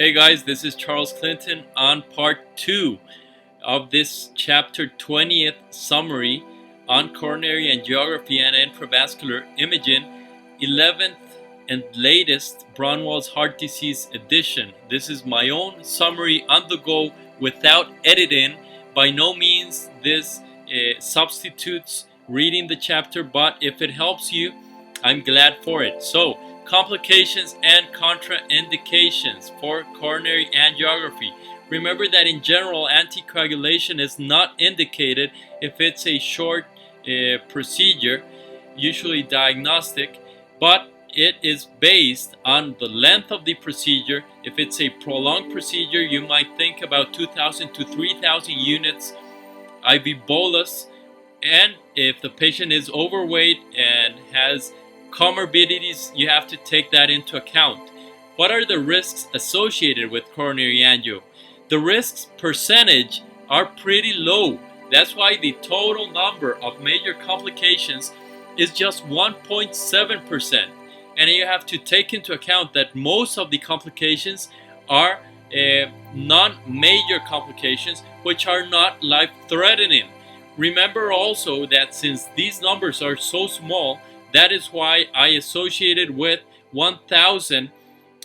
Hey guys, this is Charles Clinton on part 2 of this chapter 20th summary on coronary angiography and intravascular imaging, 11th and latest Braunwald's heart disease edition. This is my own summary on the go without editing. By no means this substitutes reading the chapter, but if it helps you, I'm glad for it. So, complications and contraindications for coronary angiography. Remember that in general, anticoagulation is not indicated if it's a short procedure, usually diagnostic, but it is based on the length of the procedure. If it's a prolonged procedure, you might think about 2,000 to 3,000 units IV bolus, and if the patient is overweight and has comorbidities, you have to take that into account. What are the risks associated with coronary angio? The risks percentage are pretty low. That's why the total number of major complications is just 1.7%. And you have to take into account that most of the complications are non-major complications, which are not life-threatening. Remember also that since these numbers are so small, that is why I associated with 1,000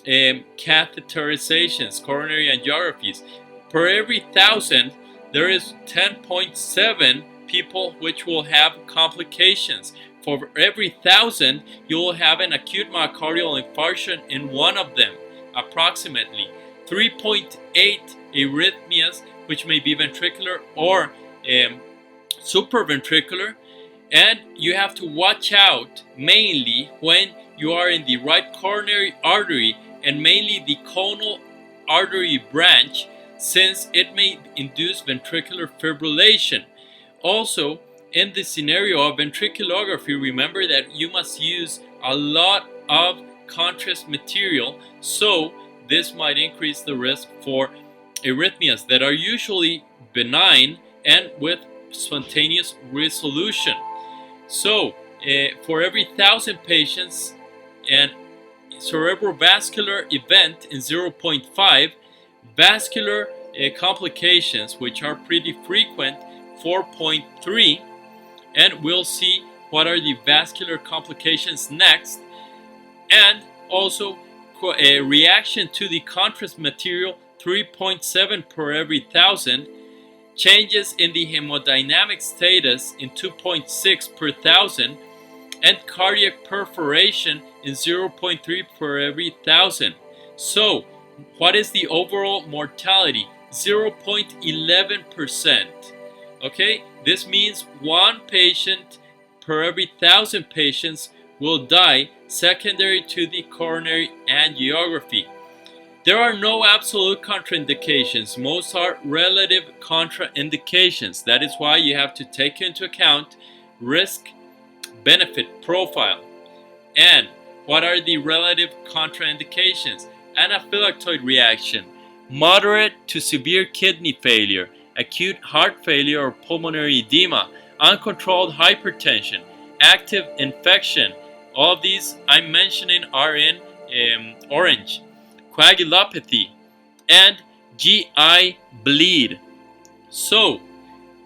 catheterizations, coronary angiographies. Per every 1,000, there is 10.7 people which will have complications. For every 1,000, you will have an acute myocardial infarction in one of them, approximately. 3.8 arrhythmias, which may be ventricular or supraventricular. And you have to watch out mainly when you are in the right coronary artery and mainly the coronal artery branch, since it may induce ventricular fibrillation. Also, in the scenario of ventriculography, remember that you must use a lot of contrast material, so this might increase the risk for arrhythmias that are usually benign and with spontaneous resolution. So, for every 1,000 patients, and cerebrovascular event in 0.5, vascular complications, which are pretty frequent, 4.3, and we'll see what are the vascular complications next. And also a reaction to the contrast material, 3.7 per every 1,000. Changes in the hemodynamic status in 2.6 per 1,000, and cardiac perforation in 0.3 per every 1,000. So, what is the overall mortality? 0.11%. Okay, this means one patient per every 1,000 patients will die secondary to the coronary angiography. There are no absolute contraindications. Most are relative contraindications. That is why you have to take into account risk-benefit profile. And what are the relative contraindications? Anaphylactoid reaction, moderate to severe kidney failure, acute heart failure or pulmonary edema, uncontrolled hypertension, active infection. All of these I'm mentioning are in orange. Coagulopathy, and GI bleed. So,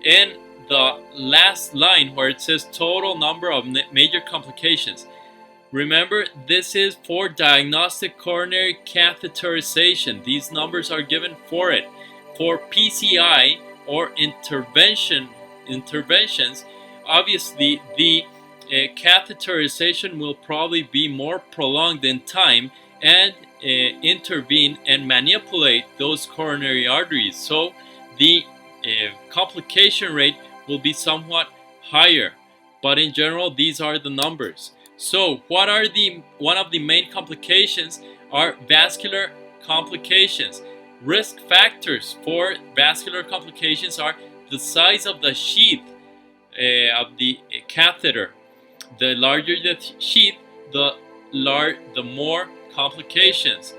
in the last line where it says total number of major complications, remember this is for diagnostic coronary catheterization. These numbers are given for it. For PCI or interventions, obviously the catheterization will probably be more prolonged in time and intervene and manipulate those coronary arteries, so the complication rate will be somewhat higher, but in general these are the numbers. So what are one of the main complications are vascular complications. Risk factors for vascular complications are the size of the sheath of the catheter. The larger the sheath, the more complications.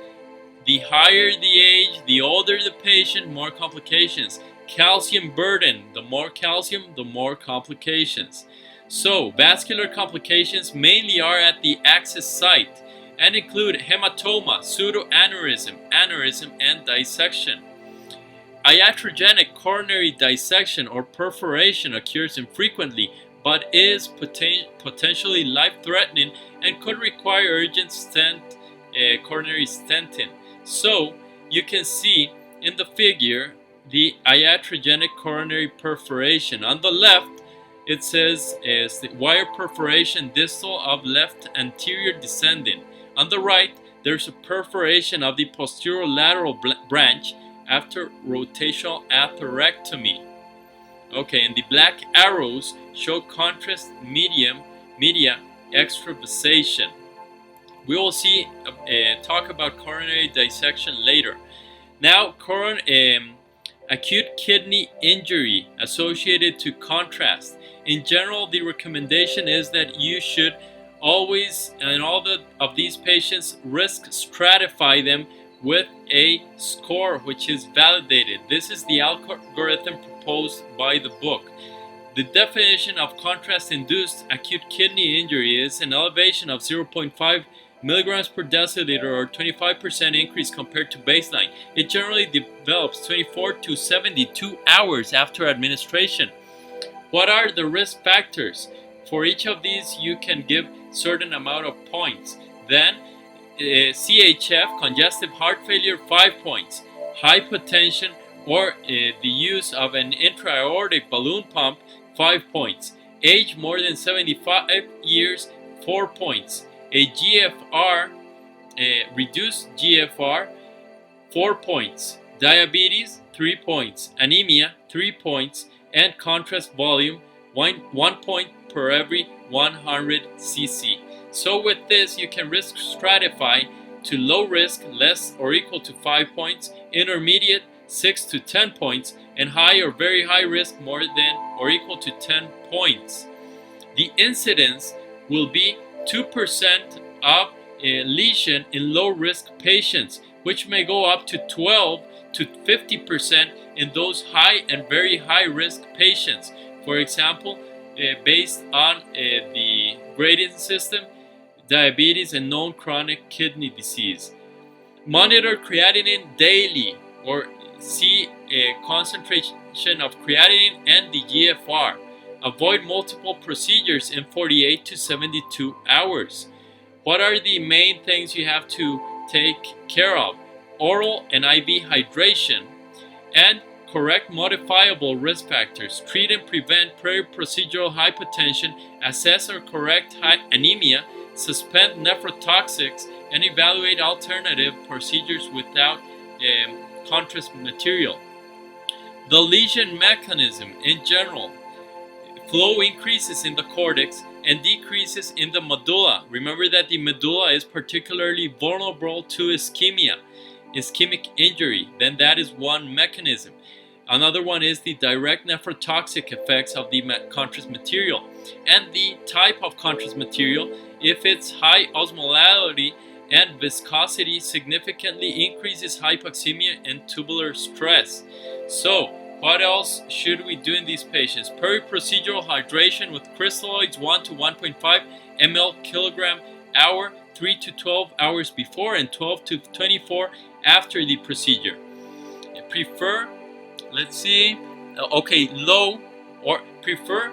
The higher the age, the older the patient, more complications. Calcium burden, the more calcium, the more complications. So vascular complications mainly are at the access site, and include hematoma, pseudoaneurysm, aneurysm, and dissection. Iatrogenic coronary dissection or perforation occurs infrequently, but is potentially life-threatening and could require urgent coronary stenting. So you can see in the figure the iatrogenic coronary perforation. On the left, it says is the wire perforation distal of left anterior descending. On the right, there's a perforation of the posterolateral branch after rotational atherectomy. Okay, and the black arrows show contrast media extravasation. We will talk about coronary dissection later. Now, acute kidney injury associated to contrast. In general, the recommendation is that you should always, in all of these patients, risk stratify them with a score which is validated. This is the algorithm proposed by the book. The definition of contrast-induced acute kidney injury is an elevation of 0.5 milligrams per deciliter or 25% increase compared to baseline. It generally develops 24 to 72 hours after administration. What are the risk factors? For each of these, you can give certain amount of points. Then CHF, congestive heart failure, 5 points. Hypertension or the use of an intra-aortic balloon pump, 5 points. Age more than 75 years, 4 points. A GFR, reduced GFR, 4 points. Diabetes, 3 points. Anemia, 3 points. And contrast volume, 1 point per every 100 cc. So with this, you can risk stratify to low risk, less or equal to 5 points, intermediate, 6 to 10 points, and high or very high risk, more than or equal to 10 points. The incidence will be 2% of a lesion in low risk patients, which may go up to 12 to 50% in those high and very high risk patients. For example, based on the grading system, diabetes, and known chronic kidney disease. Monitor creatinine daily, or see a concentration of creatinine and the GFR. Avoid multiple procedures in 48 to 72 hours. What are the main things you have to take care of? Oral and IV hydration, and correct modifiable risk factors. Treat and prevent peri-procedural hypertension, assess or correct anemia, suspend nephrotoxics, and evaluate alternative procedures without contrast material. The lesion mechanism in general. Flow increases in the cortex and decreases in the medulla. Remember that the medulla is particularly vulnerable to ischemic injury. Then that is one mechanism. Another one is the direct nephrotoxic effects of the contrast material, and the type of contrast material. If it's high osmolality and viscosity, significantly increases hypoxemia and tubular stress. So what else should we do in these patients? Peri-procedural hydration with crystalloids 1 to 1.5 ml kilogram hour, 3 to 12 hours before and 12 to 24 after the procedure. Prefer, low, or prefer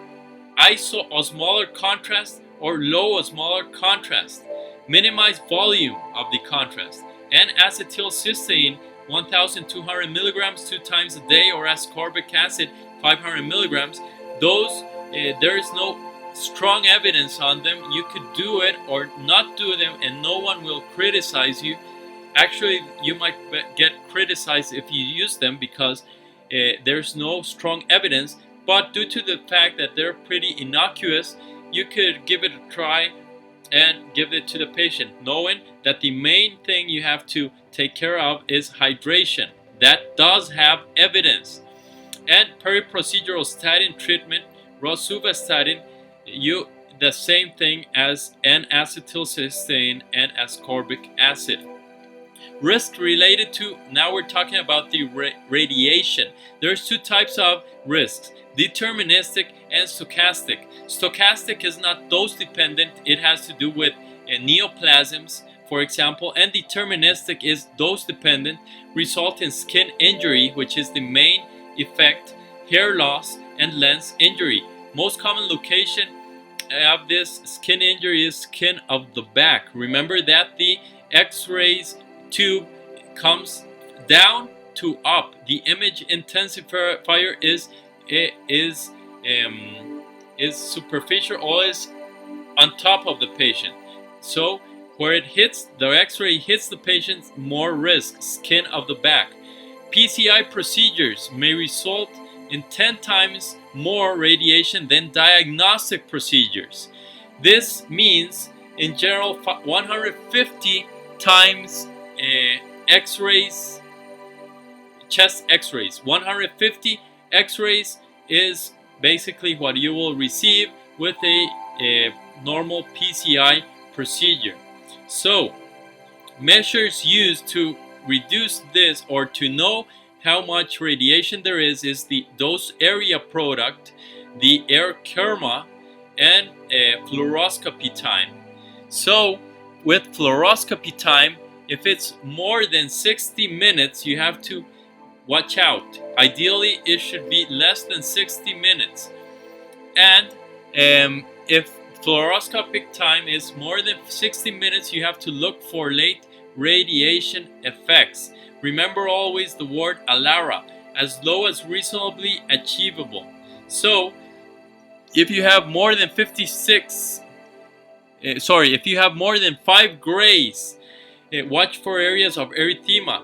iso-osmolar contrast or low osmolar contrast. Minimize volume of the contrast. And acetylcysteine 1,200 milligrams 2 times a day, or ascorbic acid 500 milligrams. Those, there is no strong evidence on them. You could do it or not do them and no one will criticize you. Actually, you might get criticized if you use them because there's no strong evidence, but due to the fact that they're pretty innocuous, you could give it a try and give it to the patient, knowing that the main thing you have to take care of is hydration. That does have evidence. And peri-procedural statin treatment, rosuvastatin, the same thing as N-acetylcysteine and ascorbic acid. Risk related to, now we're talking about the radiation. There's 2 types of risks, deterministic and stochastic. Stochastic is not dose dependent. It has to do with neoplasms, for example, and deterministic is dose dependent, result in skin injury, which is the main effect, hair loss, and lens injury. Most common location of this skin injury is skin of the back. Remember that the X-rays tube comes down to up. The image intensifier is superficial, always on top of the patient. So where it hits, the X-ray hits the patient, more risk, skin of the back. PCI procedures may result in 10 times more radiation than diagnostic procedures. This means, in general, 150 times X-rays, chest X-rays. 150 X-rays is basically what you will receive with a normal PCI procedure. So, measures used to reduce this or to know how much radiation there is the dose area product, the air kerma, and fluoroscopy time. So, with fluoroscopy time, if it's more than 60 minutes, you have to watch out. Ideally, it should be less than 60 minutes. And if fluoroscopic time is more than 60 minutes, you have to look for late radiation effects. Remember always the word ALARA, as low as reasonably achievable. So, if you have more than if you have more than 5 grays, watch for areas of erythema.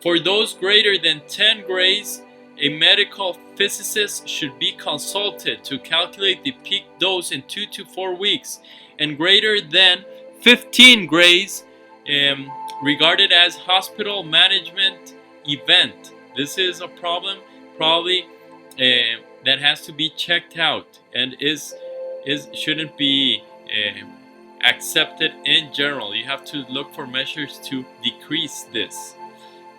For those greater than 10 grays, a medical physicist should be consulted to calculate the peak dose in 2 to 4 weeks, and greater than 15 grays regarded as hospital management event. This is a problem probably that has to be checked out and shouldn't be accepted in general. You have to look for measures to decrease this.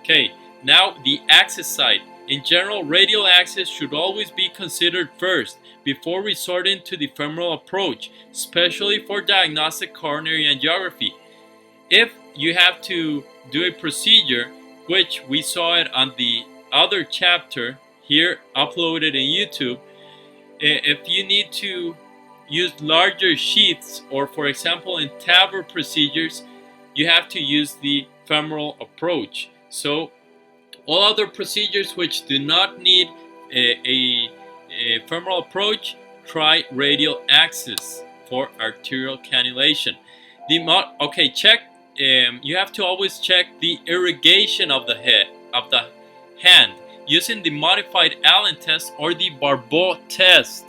Okay, now the axis side. In general, radial axis should always be considered first before resorting to the femoral approach, especially for diagnostic coronary angiography. If you have to do a procedure, which we saw it on the other chapter here uploaded in YouTube, if you need to use larger sheaths, or for example in TAVR procedures, you have to use the femoral approach. So all other procedures which do not need a femoral approach, try radial axis for arterial cannulation. Check. You have to always check the irrigation of the hand using the modified Allen test or the Barbeau test.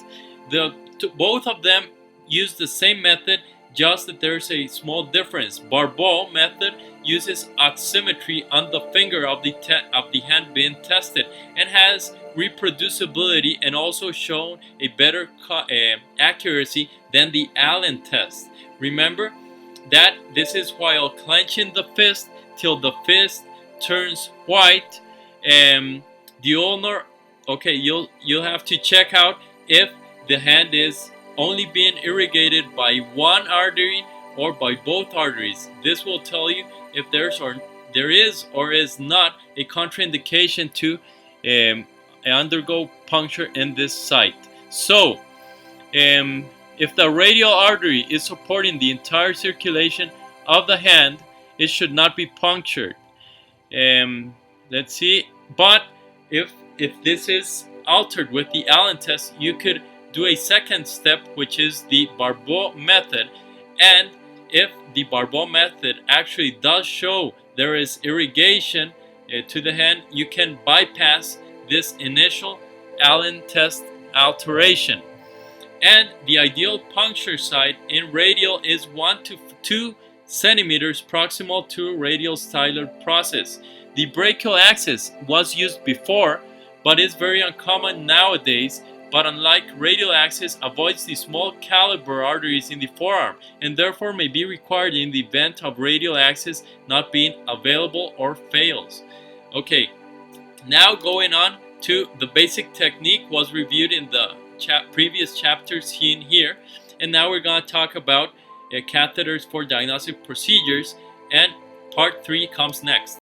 Both of them use the same method, just that there's a small difference. Barbeau method uses oximetry on the finger of the hand being tested and has reproducibility and also shown a better accuracy than the Allen test. Remember that this is while clenching the fist till the fist turns white. The ulnar, you'll have to check out if the hand is only being irrigated by one artery or by both arteries. This will tell you if there is or is not a contraindication to undergo puncture in this site. So, if the radial artery is supporting the entire circulation of the hand, it should not be punctured. Let's see. But if this is altered with the Allen test, you could do a second step, which is the Barbeau method. And if the Barbeau method actually does show there is irrigation to the hand, you can bypass this initial Allen test alteration. And the ideal puncture site in radial is 1 to 2 centimeters proximal to radial stylar process. The brachial axis was used before, but is very uncommon nowadays. But unlike radial axis, avoids the small caliber arteries in the forearm, and therefore may be required in the event of radial axis not being available or fails. Okay, now going on to the basic technique was reviewed in the previous chapters here, and now we're going to talk about catheters for diagnostic procedures and part 3 comes next.